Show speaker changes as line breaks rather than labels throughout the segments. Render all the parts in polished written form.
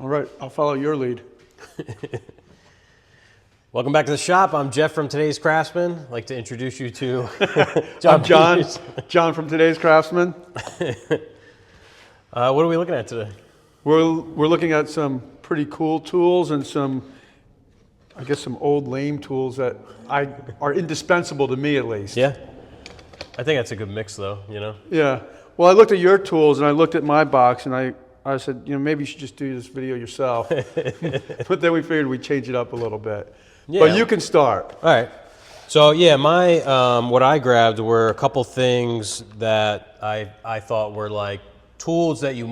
All right, I'll follow your lead.
Welcome back to the shop. I'm Jeff from Today's Craftsman. I'd like to introduce you to
I'm John.
Peters.
John from Today's Craftsman.
What are we looking at today?
We're looking at some pretty cool tools and some, I guess, some old lame tools that are indispensable to me at least.
Yeah. I think that's a good mix though, you know?
Yeah. Well, I looked at your tools and I looked at my box and I said, you know, maybe you should just do this video yourself. But then we figured we'd change it up a little bit. Yeah. But you can start.
All right. So yeah, what I grabbed were a couple things that I thought were like tools that you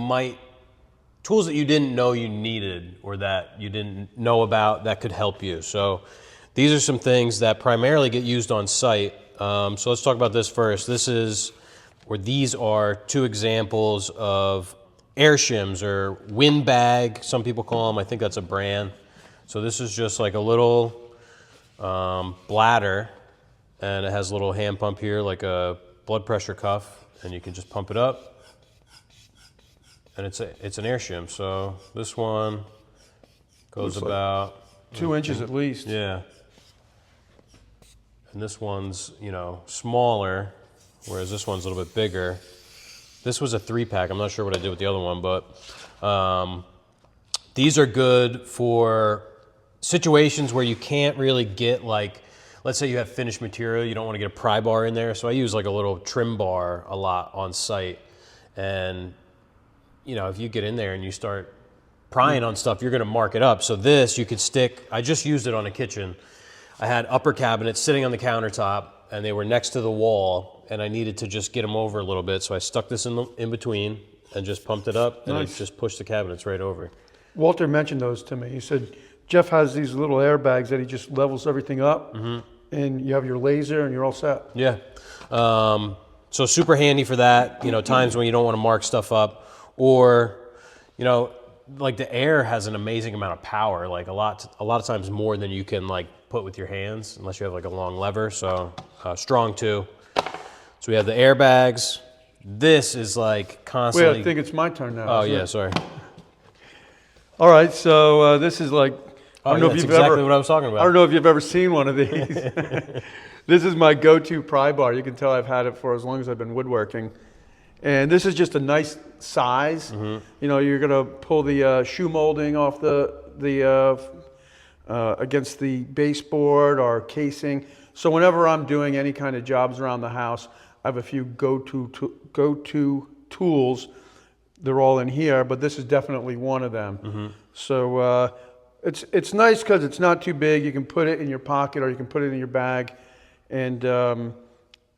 didn't know you needed or that you didn't know about that could help you. So these are some things that primarily get used on site. So let's talk about this first. These are two examples of air shims or wind bag, some people call them. I think that's a brand. So this is just like a little bladder, and it has a little hand pump here, like a blood pressure cuff, and you can just pump it up. And it's an air shim. So this one goes about
2 inches at least.
Yeah. And this one's, smaller, whereas this one's a little bit bigger. This was a 3-pack. I'm not sure what I did with the other one, but these are good for situations where you can't really get, like, let's say you have finished material, you don't want to get a pry bar in there. So I use like a little trim bar a lot on site. And, if you get in there and you start prying on stuff, you're going to mark it up. So this you could stick, I just used it on a kitchen. I had upper cabinets sitting on the countertop and they were next to the wall and I needed to just get them over a little bit. So I stuck this in between and just pumped it up and it just pushed the cabinets right over.
Walter mentioned those to me. He said, Jeff has these little airbags that he just levels everything up and you have your laser and you're all set.
Yeah. So super handy for that, times when you don't want to mark stuff up or, like the air has an amazing amount of power, like a lot of times more than you can like put with your hands unless you have like a long lever. So strong too. So we have the airbags. This is like constantly.
Wait, I think it's my turn now.
Oh yeah, sorry.
All right, so this is like.
I don't know if you've exactly what I was talking about.
I don't know if you've ever seen one of these. This is my go-to pry bar. You can tell I've had it for as long as I've been woodworking. And this is just a nice size. You're gonna pull the shoe molding off against the baseboard or casing. So whenever I'm doing any kind of jobs around the house, I have a few go-to tools. They're all in here, but this is definitely one of them. So it's nice because it's not too big. You can put it in your pocket or you can put it in your bag. And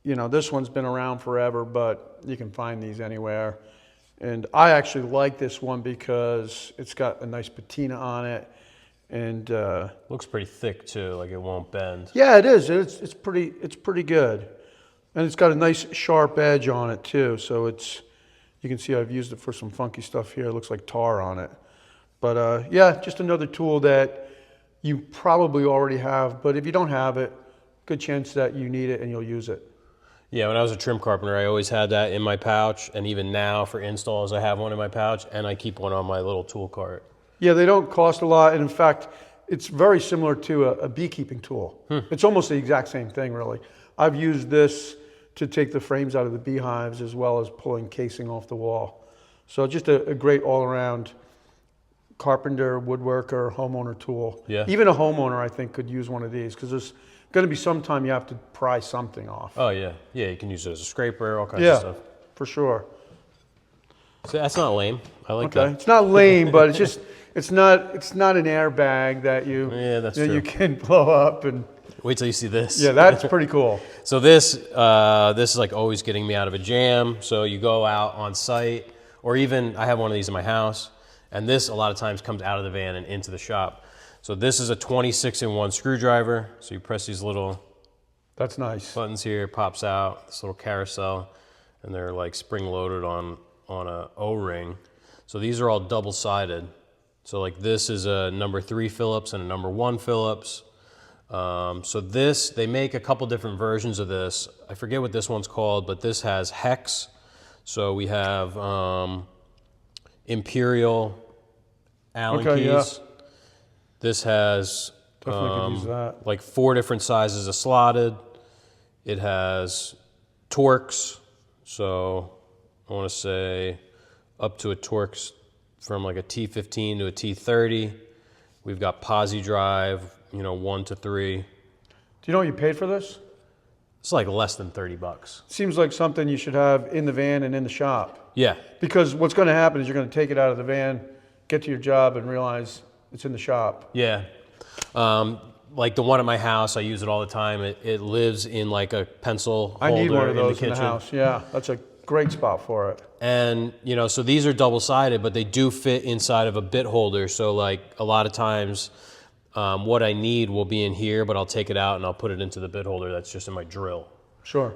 this one's been around forever, but you can find these anywhere. And I actually like this one because it's got a nice patina on it. And
looks pretty thick too, like it won't bend.
Yeah, it is. It's pretty good. And it's got a nice sharp edge on it too. So you can see I've used it for some funky stuff here. It looks like tar on it. But yeah, just another tool that you probably already have. But if you don't have it, good chance that you need it and you'll use it.
Yeah, when I was a trim carpenter, I always had that in my pouch. And even now for installs, I have one in my pouch and I keep one on my little tool cart.
Yeah, they don't cost a lot. And in fact, it's very similar to a beekeeping tool. It's almost the exact same thing, really. I've used this to take the frames out of the beehives as well as pulling casing off the wall. So just a great all-around carpenter, woodworker, homeowner tool.
Yeah.
Even a homeowner, I think, could use one of these because there's going to be some time you have to pry something off.
Oh, yeah. Yeah, you can use it as a scraper, all kinds of stuff.
Yeah, for sure.
So that's not lame. I like that.
It's not lame, but it's just it's not an airbag that you
you
can blow up and
wait till you see this.
Yeah, that's pretty cool.
So this is like always getting me out of a jam. So you go out on site, or even I have one of these in my house, and this a lot of times comes out of the van and into the shop. So this is a 26-in-1 screwdriver. So you press these little
that's nice
buttons here, it pops out, this little carousel, and they're like spring loaded on a O-ring. So these are all double-sided. So like this is a number 3 Phillips and a number 1 Phillips. So this, they make a couple different versions of this. I forget what this one's called, but this has hex. So we have Imperial, Allen
Okay, yeah.
keys. This has
Definitely could use that.
like 4 different sizes of slotted. It has Torx, so I want to say up to a Torx from like a T15 to a T30. We've got Posi drive, 1 to 3.
Do you know what you paid for this?
It's like less than $30.
Seems like something you should have in the van and in the shop.
Yeah,
Because what's going to happen is you're going to take it out of the van, get to your job, and realize it's in the shop.
yeah. Like the one at my house, I use it all the time. It lives in like a pencil
I
holder
need one of
in the
those in
kitchen.
the house. Yeah, that's a great spot for it.
And, so these are double-sided, but they do fit inside of a bit holder. So, like, a lot of times what I need will be in here, but I'll take it out and I'll put it into the bit holder that's just in my drill.
Sure.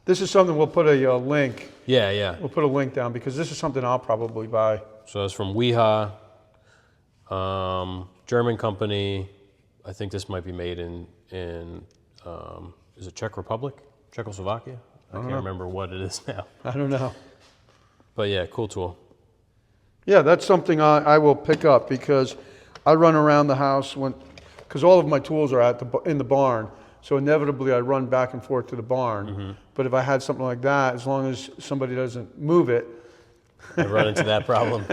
This is something we'll put a link.
Yeah, yeah.
We'll put a link down because this is something I'll probably buy.
So it's from Wiha, German company. I think this might be made in is it Czech Republic? Czechoslovakia? I can't remember what it is now.
I don't know.
But yeah, cool tool.
Yeah, that's something I will pick up because I run around the house because all of my tools are in the barn. So inevitably I run back and forth to the barn.
Mm-hmm.
But if I had something like that, as long as somebody doesn't move it,
I run into that problem.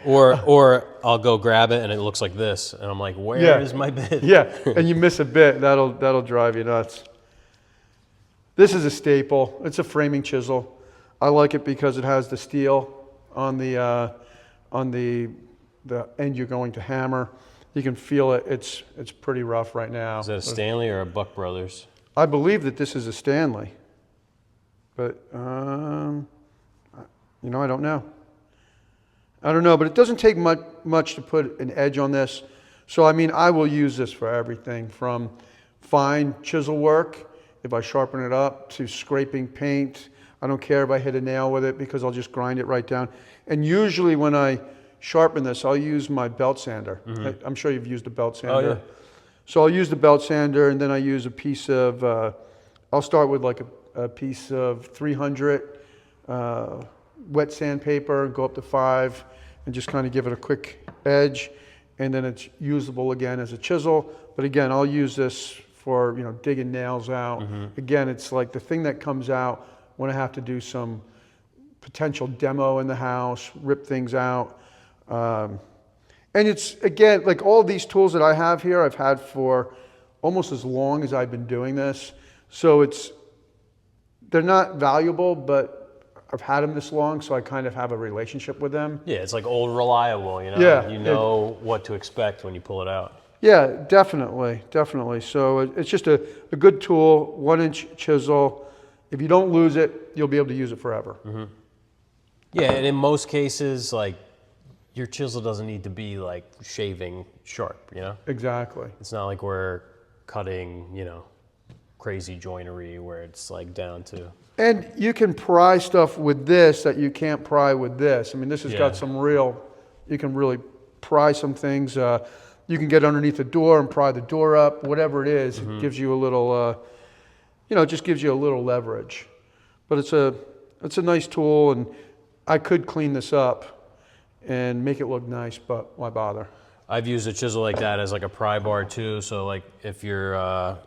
Or I'll go grab it and it looks like this. And I'm like, where is my bit?
yeah, and you miss a bit, that'll drive you nuts. This is a staple. It's a framing chisel. I like it because it has the steel on the end you're going to hammer. You can feel it. It's pretty rough right now.
Is that a Stanley or a Buck Brothers?
I believe that this is a Stanley, but I don't know. I don't know, but it doesn't take much to put an edge on this. So I will use this for everything from fine chisel work, if I sharpen it up, to scraping paint. I don't care if I hit a nail with it because I'll just grind it right down. And usually when I sharpen this, I'll use my belt sander.
Mm-hmm.
I'm sure you've used a belt sander.
Oh, yeah.
So I'll use the belt sander, and then I use a piece of, I'll start with like a piece of 300 wet sandpaper, go up to 5, and just kind of give it a quick edge, and then it's usable again as a chisel. But again, I'll use this for digging nails out.
Mm-hmm.
Again, it's like the thing that comes out when I have to do some potential demo in the house, rip things out. And it's, again, like all these tools that I have here, I've had for almost as long as I've been doing this. So they're not valuable, but I've had them this long, so I kind of have a relationship with them.
Yeah, it's like old reliable,
Yeah,
You know what to expect when you pull it out.
Yeah, definitely. So it's just a good tool, 1-inch chisel. If you don't lose it, you'll be able to use it forever.
Mm-hmm. Yeah, and in most cases, like, your chisel doesn't need to be like shaving sharp,
Exactly.
It's not like we're cutting, crazy joinery where it's like down to.
And you can pry stuff with this that you can't pry with this. This has got some you can really pry some things. You can get underneath the door and pry the door up, whatever it is.
Mm-hmm.
It gives you a little, it just gives you a little leverage. But it's a nice tool, and I could clean this up and make it look nice, but why bother?
I've used a chisel like that as like a pry bar too. So like if you're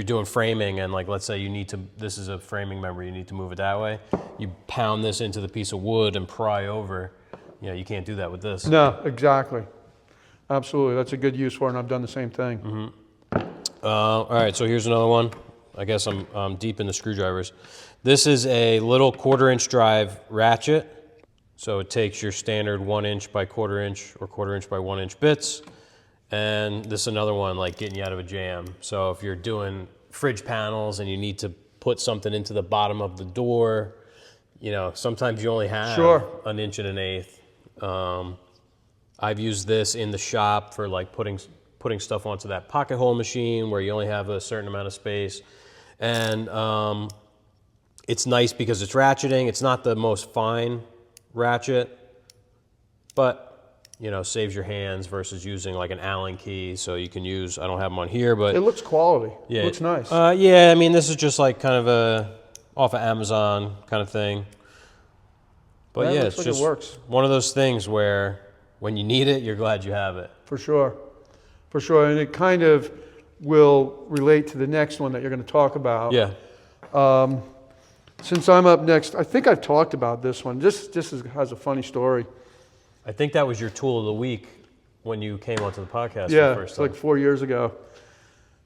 doing framing and like let's say this is a framing member, you need to move it that way. You pound this into the piece of wood and pry over. You can't do that with this.
No, exactly. Absolutely, that's a good use for it, and I've done the same thing.
Mm-hmm. All right, so here's another one. I guess I'm deep in the screwdrivers. This is a little 1/4-inch drive ratchet. So it takes your standard 1-inch by 1/4-inch or 1/4-inch by 1-inch bits. And this is another one like getting you out of a jam. So if you're doing fridge panels and you need to put something into the bottom of the door, sometimes you only have 1 inch and 1/8. I've used this in the shop for like putting stuff onto that pocket hole machine where you only have a certain amount of space. And it's nice because it's ratcheting. It's not the most fine ratchet, but saves your hands versus using like an Allen key. So you can use, I don't have them on here, but
It looks quality.
yeah,
It looks nice.
Yeah, this is just like kind of off of Amazon kind of thing. But
Yeah, it
yeah,
looks
it's
like it
just
works.
one of those things where when you need it, you're glad you have it.
For sure. For sure. And it kind of will relate to the next one that you're going to talk about.
Yeah.
Since I'm up next, I think I've talked about this one. Has a funny story.
I think that was your tool of the week when you came onto the podcast for
Yeah,
the first
it's
time.
like 4 years ago.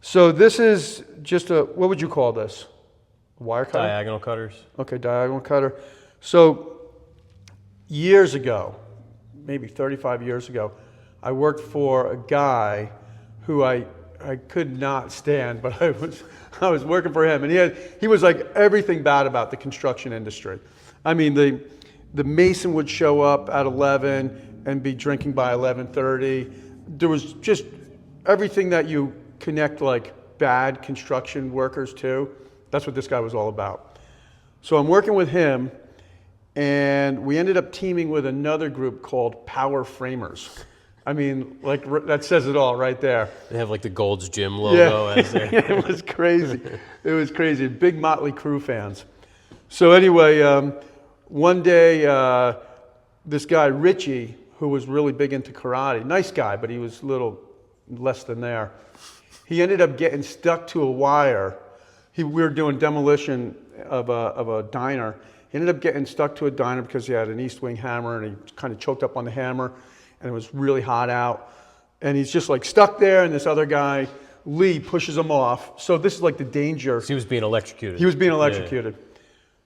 So this is just what would you call this? A wire cutter?
Diagonal cutters.
Okay, diagonal cutter. So years ago, maybe 35 years ago, I worked for a guy who I could not stand, but I was working for him, and he was like everything bad about the construction industry. I mean, the mason would show up at 11 and be drinking by 11:30. There was just everything that you connect like bad construction workers to. That's what this guy was all about. So I'm working with him, and we ended up teaming with another group called Power Framers. I mean, like that says it all right there.
They have like the Gold's Gym logo as their...
It was crazy. It was crazy. Big Motley Crue fans. So anyway, one day, this guy, Richie, who was really big into karate, nice guy, but he was a little less than there. He ended up getting stuck to a wire. We were doing demolition of a diner. He ended up getting stuck to a diner because he had an East Wing hammer, and he kind of choked up on the hammer, and it was really hot out. And he's just like stuck there, and this other guy, Lee, pushes him off. So this is like the danger.
So he was being electrocuted.
He was being electrocuted. Yeah.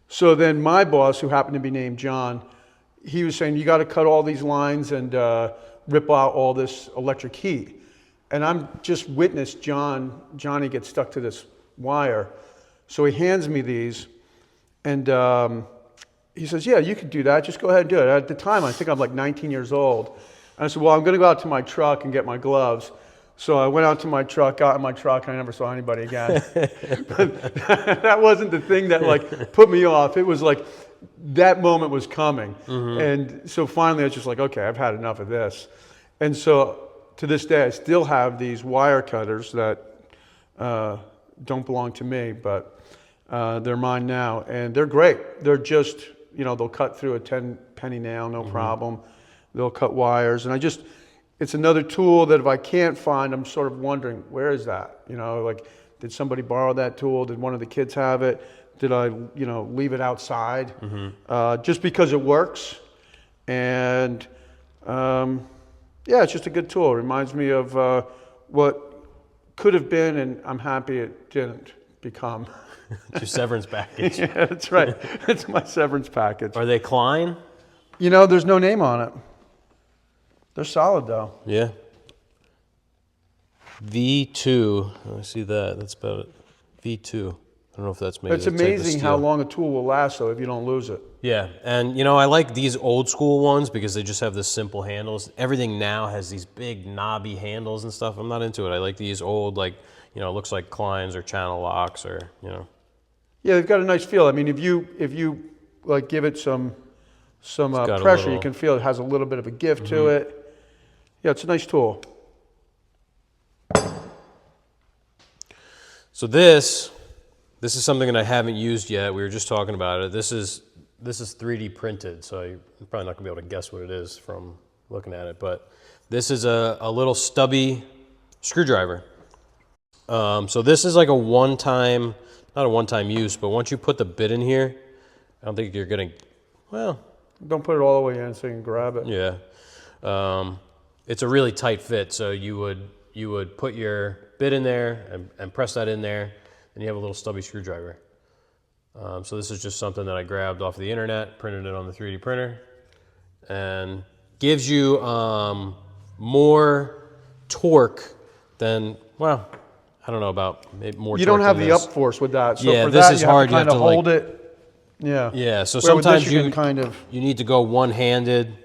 So then my boss, who happened to be named John, he was saying, you got to cut all these lines and rip out all this electric heat. And I'm just witnessed Johnny get stuck to this wire. So he hands me these, and he says, yeah, you could do that. Just go ahead and do it. At the time, I think I'm like 19 years old. And I said, well, I'm going to go out to my truck and get my gloves. So I went out to my truck, got in my truck, and I never saw anybody again. But that wasn't the thing that like put me off. It was like that moment was coming. Mm-hmm. And so finally I was just like, okay, I've had enough of this. And so to this day, I still have these wire cutters that don't belong to me, but they're mine now. And they're great. They're just, they'll cut through a 10-penny nail, no mm-hmm. problem. They'll cut wires. And it's another tool that if I can't find, I'm sort of wondering, where is that? Like, did somebody borrow that tool? Did one of the kids have it? Did I, leave it outside? Mm-hmm. Just because it works. And it's just a good tool. It reminds me of what could have been, and I'm happy it didn't become.
It's your severance package.
Yeah, that's right. It's my severance package.
Are they Klein?
There's no name on it. They're solid, though.
Yeah. V2. I see that. That's about it. V2. I don't know if that's maybe.
It's amazing how long a tool will last, though, if you don't lose it.
Yeah, and I like these old school ones because they just have the simple handles. Everything now has these big knobby handles and stuff. I'm not into it. I like these old, like, it looks like Kleins or Channel Locks or,
Yeah, they've got a nice feel. I mean, if you like give it some pressure, you can feel it has a little bit of a give mm-hmm. to it. Yeah, it's a nice tool.
So this is something that I haven't used yet. We were just talking about it. This is 3D printed, so you're probably not gonna be able to guess what it is from looking at it. But this is a little stubby screwdriver. So this is like not a one-time use, but once you put the bit in here, I don't think you're gonna. Well,
don't put it all the way in so you can grab it.
Yeah. It's a really tight fit, so you would put your bit in there and press that in there, and you have a little stubby screwdriver. So this is just something that I grabbed off the internet, printed it on the 3D printer, and gives you more torque than, well, I don't know about maybe more.
You don't have the up force with that. So
yeah,
for
this
that,
is
you
hard.
Have to kind of hold
like,
it. Yeah.
Yeah. So
where
sometimes
you kind of.
You need to go one-handed.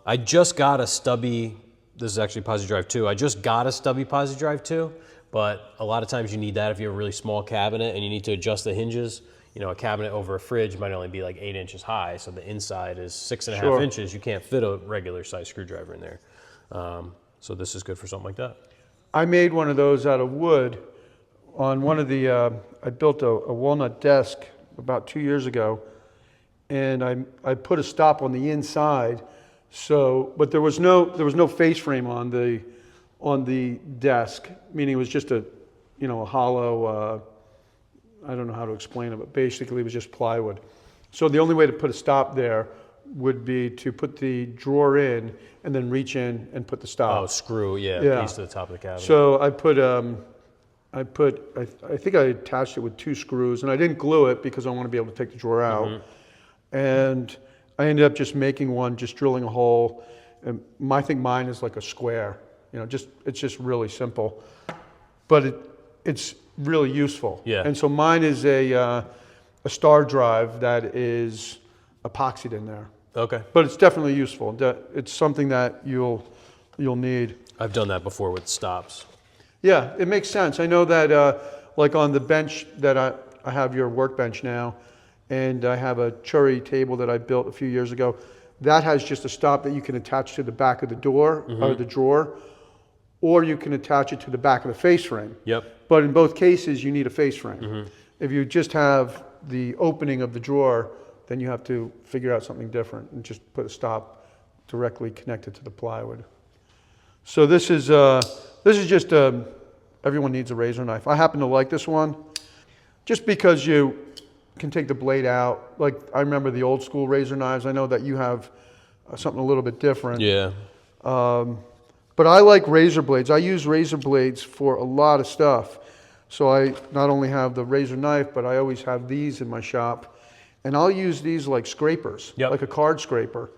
I just got a stubby. This is actually PosiDrive 2. I just got a stubby PosiDrive 2, but a lot of times you need that if you have a really small cabinet and you need to adjust the hinges. A cabinet over a fridge might only be like 8 inches high, so the inside is 6.5 inches. You can't fit a regular size screwdriver in there. So this is good for something like that.
I made one of those out of wood on one of the, I built a walnut desk about 2 years ago, and I put a stop on the inside So, but there was no face frame on the desk, meaning it was just a hollow. I don't know how to explain it, but basically it was just plywood. So the only way to put a stop there would be to put the drawer in and then reach in and put the stop.
Oh, screw, yeah,
Yeah.
piece to the top of the cabinet.
So I think I attached it with 2 screws, and I didn't glue it because I want to be able to take the drawer out. And I ended up just making one, just drilling a hole. And I think mine is like a square. It's just really simple, but it's really useful.
Yeah.
And so mine is a star drive that is epoxied in there,
Okay.
but it's definitely useful. It's something that you'll need.
I've done that before with stops.
Yeah, it makes sense. I know that like on the bench that I have your workbench now, and I have a Churi table that I built a few years ago. That has just a stop that you can attach to the back of the door or the drawer, or you can attach it to the back of the face frame.
Yep.
But in both cases, you need a face frame. If you just have the opening of the drawer, then you have to figure out something different and just put a stop directly connected to the plywood. So this is just everyone needs a razor knife. I happen to like this one, just because you can take the blade out. Like I remember the old school razor knives. I know that you have something a little bit different.
Yeah.
But I like razor blades. I use razor blades for a lot of stuff. So I not only have the razor knife, but I always have these in my shop. And I'll use these like scrapers,
Yep.
like a card scraper.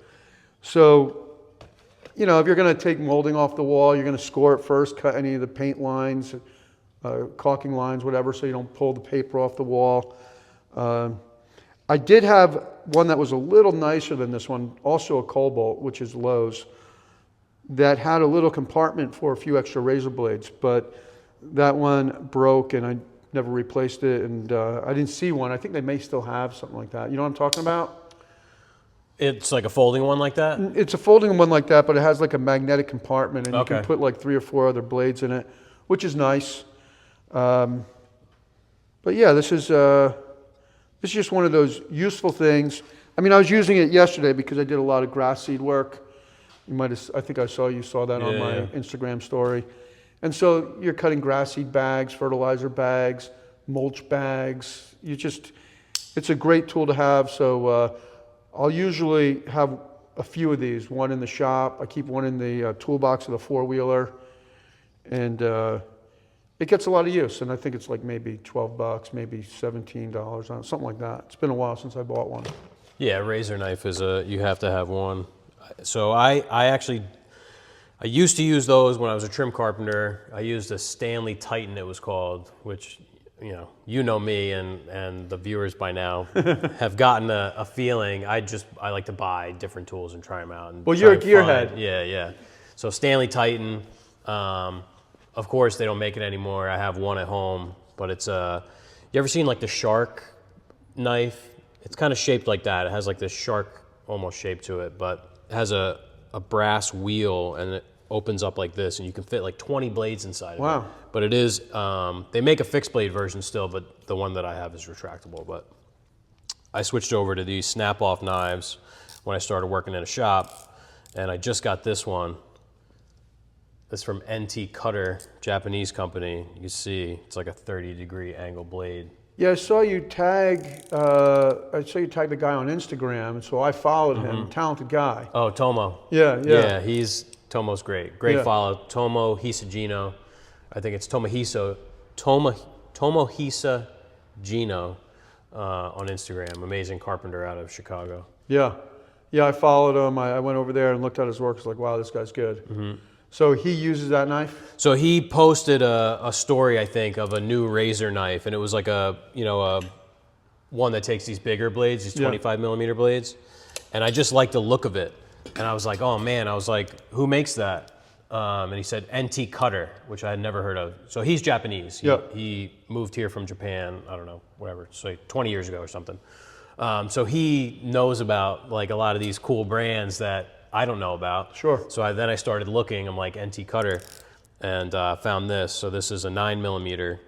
So, if you're going to take molding off the wall, you're going to score it first, cut any of the paint lines, caulking lines, whatever, so you don't pull the paper off the wall. I did have one that was a little nicer than this one, also a Cobalt, which is Lowe's, that had a little compartment for a few extra razor blades, but that one broke and I never replaced it, and I didn't see one. I think they may still have something like that. You know what I'm talking about?
It's like a folding one like that?
It's a folding one like that, but it has like a magnetic compartment, and you
Okay.
can put like 3 or 4 other blades in it, which is nice. But yeah, this is just one of those useful things. I mean, I was using it yesterday because I did a lot of grass seed work. I think you saw that on my
Yeah.
Instagram story. And so you're cutting grass seed bags, fertilizer bags, mulch bags. It's a great tool to have. So I'll usually have a few of these, one in the shop. I keep one in the toolbox of the 4-wheeler. And it gets a lot of use. And I think it's like maybe $12, maybe $17, something like that. It's been a while since I bought one.
Yeah, razor knife you have to have one. So I used to use those when I was a trim carpenter. I used a Stanley Titan, it was called, which, you know me and the viewers by now have gotten a feeling. I like to buy different tools and try them out. And
Well,
try
you're a
and
gearhead.
find- Yeah. So Stanley Titan, of course they don't make it anymore. I have one at home, but it's you ever seen like the shark knife? It's kind of shaped like that. It has like this shark almost shape to it, but it has a brass wheel and it opens up like this, and you can fit like 20 blades inside of it.
Wow.
But it is, they make a fixed blade version still, but the one that I have is retractable. But I switched over to these snap-off knives when I started working in a shop, and I just got this one. This is from NT Cutter, Japanese company. You can see it's like a 30-degree angle blade.
Yeah, I saw you tag the guy on Instagram, and so I followed him. Talented guy.
Oh, Tomo.
Yeah.
Tomo's great. Great
Yeah.
follow. Tomo Hisagino. I think it's Tomohisa Gino on Instagram. Amazing carpenter out of Chicago.
Yeah, I followed him. I went over there and looked at his work. I was like, wow, this guy's good. So he uses that knife?
So he posted a story, I think, of a new razor knife, and it was like a one that takes these bigger blades, these 25 millimeter blades, and I just like the look of it. And I was like, oh man, who makes that? And he said NT Cutter, which I had never heard of. So he's Japanese. He moved here from Japan, I don't know, whatever, so 20 years ago or something. So he knows about like a lot of these cool brands that I don't know about.
Sure.
So then I started looking, I'm like NT Cutter, and found this. So this is a 9 millimeter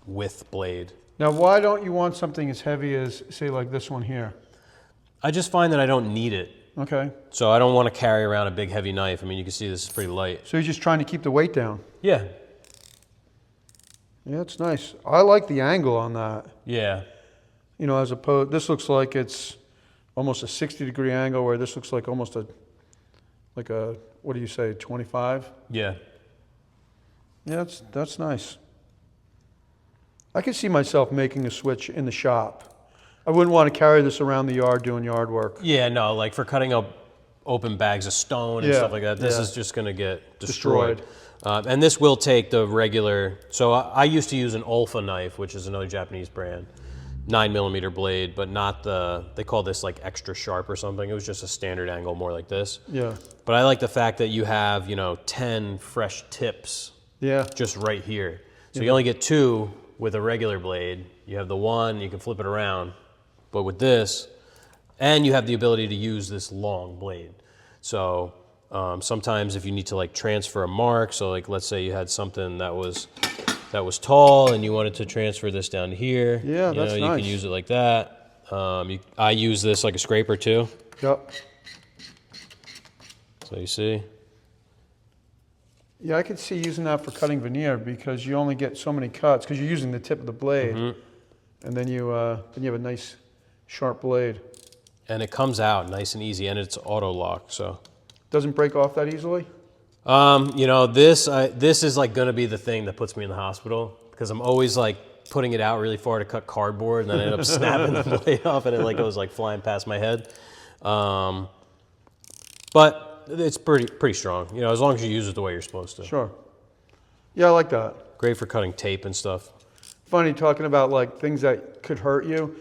width blade.
Now, why don't you want something as heavy as, say, like this one here?
I just find that I don't need it.
Okay.
So I don't want to carry around a big heavy knife. I mean, you can see this is pretty light.
So you're just trying to keep the weight down.
Yeah.
Yeah, it's nice. I like the angle on that.
Yeah.
You know, as opposed, this looks like it's almost a 60-degree angle, where this looks like almost like a, what do you say, 25?
Yeah.
Yeah, that's nice. I could see myself making a switch in the shop. I wouldn't want to carry this around the yard doing yard work.
Yeah, no, like for cutting up open bags of stone and
Yeah,
stuff like that, this
yeah.
is just going to get destroyed.
Destroyed.
And this will take the regular, so I used to use an Olfa knife, which is another Japanese brand, 9mm blade, but not the, they call this like extra sharp or something. It was just a standard angle, more like this.
Yeah.
But I like the fact that you have, 10 fresh tips
Yeah.
just right here. So you only get 2 with a regular blade. You have the one, you can flip it around. But with this, and you have the ability to use this long blade. So sometimes if you need to like transfer a mark, so like let's say you had something that was tall and you wanted to transfer this down here.
Yeah, that's
you
nice.
can use it like that. I use this like a scraper too.
Yep.
So you see?
Yeah, I could see using that for cutting veneer, because you only get so many cuts because you're using the tip of the blade, and then you have a nice sharp blade.
And it comes out nice and easy, and it's auto lock, so.
Doesn't break off that easily.
This is like gonna be the thing that puts me in the hospital, because I'm always like putting it out really far to cut cardboard, and then I end up snapping the blade off, and it like goes like flying past my head. But it's pretty strong, as long as you use it the way you're supposed to.
Sure. Yeah, I like that.
Great for cutting tape and stuff.
Funny talking about like things that could hurt you.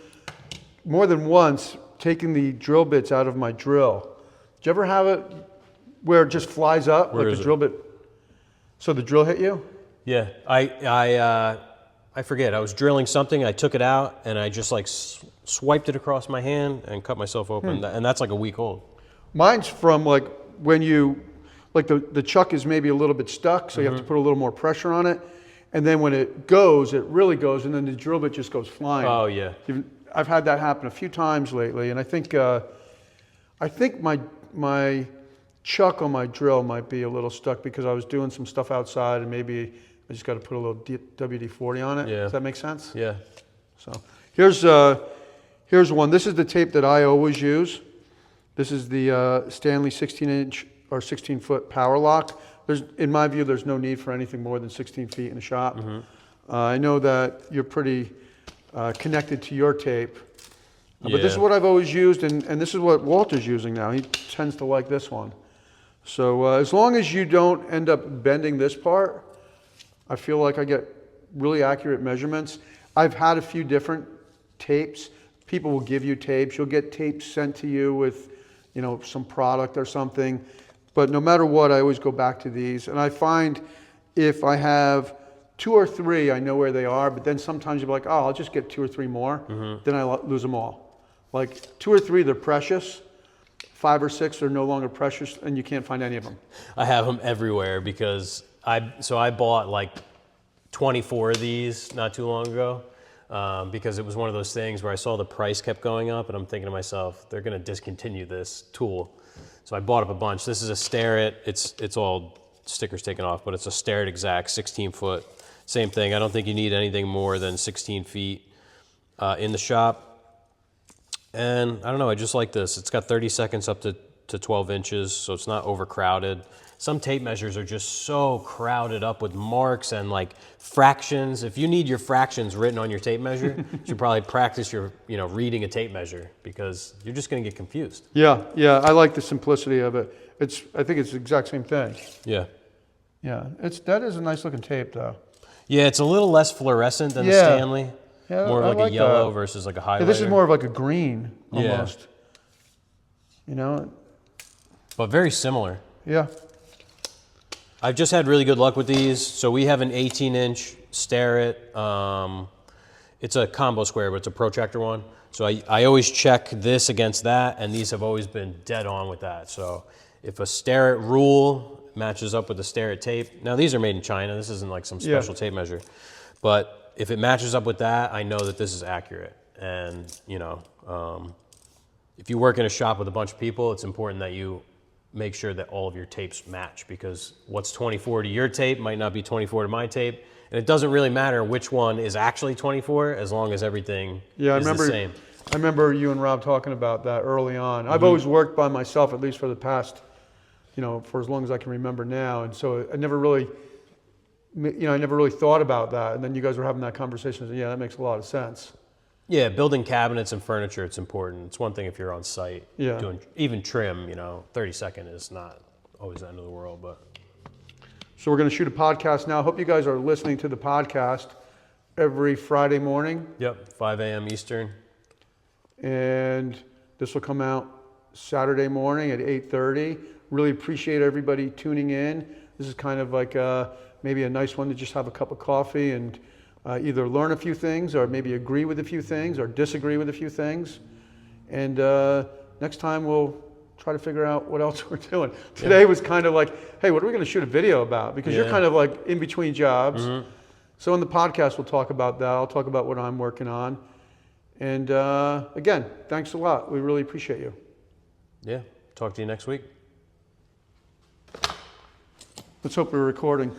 More than once, taking the drill bits out of my drill. Did you ever have it where it just flies up,
Where
like
is
the
it?
drill bit? So the drill hit you?
Yeah, I forget. I was drilling something. I took it out and I just like swiped it across my hand and cut myself open. And that's like a week old.
Mine's from like when you, like the chuck is maybe a little bit stuck, so you have to put a little more pressure on it. And then when it goes, it really goes, and then the drill bit just goes flying.
Oh yeah.
I've had that happen a few times lately, and I think my chuck on my drill might be a little stuck because I was doing some stuff outside, and maybe I just got to put a little WD-40 on it.
Yeah.
Does that make sense?
Yeah.
So here's one. This is the tape that I always use. This is the Stanley 16-inch or 16-foot power lock. In my view, there's no need for anything more than 16 feet in a shop. I know that you're pretty connected to your tape. But this is
Yeah.
what I've always used, and this is what Walter's using now. He tends to like this one. So as long as you don't end up bending this part, I feel like I get really accurate measurements. I've had a few different tapes. People will give you tapes. You'll get tapes sent to you with, some product or something. But no matter what, I always go back to these. And I find if I have 2 or 3, I know where they are. But then sometimes you're like, oh, I'll just get 2 or 3 more. Then I lose them all. Like 2 or 3, they're precious. 5 or 6 are no longer precious, and you can't find any of them.
I have them everywhere because I bought like 24 of these not too long ago because it was one of those things where I saw the price kept going up, and I'm thinking to myself, they're going to discontinue this tool. So I bought up a bunch. This is a Starrett. It's all stickers taken off, but it's a Starrett Exact 16-foot. Same thing. I don't think you need anything more than 16 feet in the shop. And I don't know, I just like this. It's got 30 seconds up to 12 inches, so it's not overcrowded. Some tape measures are just so crowded up with marks and like fractions. If you need your fractions written on your tape measure, you should probably practice your, reading a tape measure, because you're just gonna get confused.
Yeah, I like the simplicity of it. I think it's the exact same thing.
Yeah.
Yeah, that is a nice looking tape though.
Yeah, it's a little less fluorescent than the
Yeah.
Stanley.
Yeah,
More of
I
like
like
a yellow
that.
versus like a highlighter.
Yeah, this is more of like a green
Yeah.
almost.
But very similar.
Yeah.
I've just had really good luck with these. So we have an 18-inch Starrett. It's a combo square, but it's a protractor one. So I always check this against that, and these have always been dead on with that. So if a Starrett rule matches up with the Starrett tape, now these are made in China. This isn't like some special tape measure. But if it matches up with that, I know that this is accurate. And, if you work in a shop with a bunch of people, it's important that you make sure that all of your tapes match, because what's 24 to your tape might not be 24 to my tape. And it doesn't really matter which one is actually 24 as long as everything is the same.
I remember you and Rob talking about that early on. I've always worked by myself, at least for the past, for as long as I can remember now. And so I never really, I never really thought about that. And then you guys were having that conversation. I said, yeah, that makes a lot of sense.
Yeah, building cabinets and furniture, it's important. It's one thing if you're on site doing even trim, 30-second is not always the end of the world, but.
So we're going to shoot a podcast now. Hope you guys are listening to the podcast every Friday morning.
Yep, 5 a.m. Eastern.
And this will come out Saturday morning at 8:30. Really appreciate everybody tuning in. This is kind of like maybe a nice one to just have a cup of coffee and either learn a few things or maybe agree with a few things or disagree with a few things. And next time we'll try to figure out what else we're doing. Today was kind of like, hey, what are we going to shoot a video about? Because you're kind of like in between jobs. So in the podcast, we'll talk about that. I'll talk about what I'm working on. And again, thanks a lot. We really appreciate you.
Yeah, talk to you next week.
Let's hope we're recording.